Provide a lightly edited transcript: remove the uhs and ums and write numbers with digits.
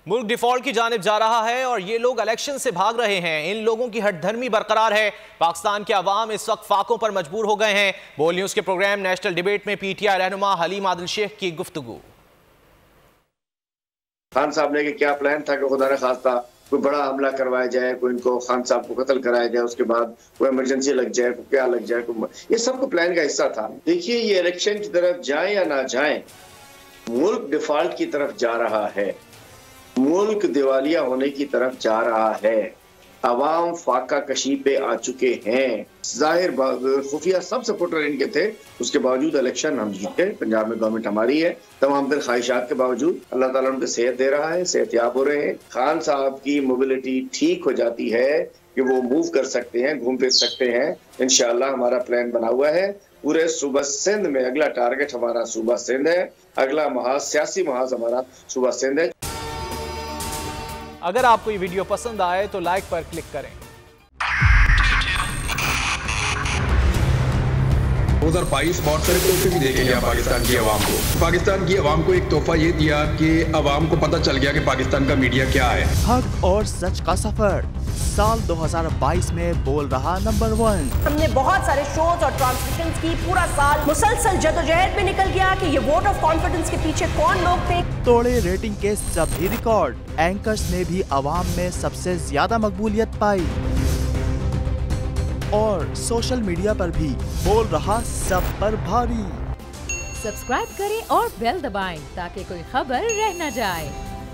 मुल्क डिफॉल्ट की जानिब जा रहा है और ये लोग इलेक्शन से भाग रहे हैं। इन लोगों की हठधर्मी बरकरार है। पाकिस्तान के अवाम इस वक्त फाकों पर मजबूर हो गए हैं। बोल न्यूज के प्रोग्राम नेशनल डिबेट में पीटीआई रहनुमा हलीम आदिल शेख की गुफ्तगू। खान साहब ने क्या प्लान था कि खुदा न खास्ता कोई बड़ा हमला करवाया जाए, कोई इनको खान साहब को कत्ल कराया जाए, उसके बाद कोई इमरजेंसी लग जाए, कोई क्या लग जाए, ये सब को प्लान का हिस्सा था। देखिए, ये इलेक्शन की तरफ जाए या ना जाए, मुल्क डिफॉल्ट की तरफ जा रहा है, मुल्क दिवालिया होने की तरफ जा रहा है। अवाम फाका कशी पे आ चुके हैं। जाहिर खुफिया सब सपोर्टर इनके थे, उसके बावजूद इलेक्शन हम जीते। पंजाब में गवर्नमेंट हमारी है। तमाम तर ख्वाहिशात के बावजूद अल्लाह ताला उनको सेहत दे रहा है, सेहतयाब हो रहे हैं। खान साहब की मोबिलिटी ठीक हो जाती है कि वो मूव कर सकते हैं, घूम फिर सकते हैं। इंशाअल्लाह हमारा प्लान बना हुआ है। पूरे सूबा सिंध में अगला टारगेट हमारा सूबा सिंध है। अगला महाज, सियासी महाज हमारा सूबा सिंध है। अगर आपको ये वीडियो पसंद आए तो लाइक पर क्लिक करें। 2022 बहुत सारे तोहफे भी देके गया पाकिस्तान की आवाम को। पाकिस्तान की आवाम को एक तोहफा ये दिया कि आवाम को पता चल गया कि पाकिस्तान का मीडिया क्या है। हक और सच का सफर साल 2022 में बोल रहा नंबर 1। हमने बहुत सारे शोज और ट्रांसमिशंस की, पूरा साल मुसलसल जदोजहद में निकल गया कि ये वोट ऑफ कॉन्फिडेंस के पीछे कौन लोग थे। तोड़े रेटिंग के सभी रिकॉर्ड। एंकर्स ने भी अवाम में सबसे ज्यादा मकबूलियत पाई और सोशल मीडिया पर भी बोल रहा सब पर भारी। सब्सक्राइब करें और बेल दबाएं ताकि कोई खबर रह न जाए।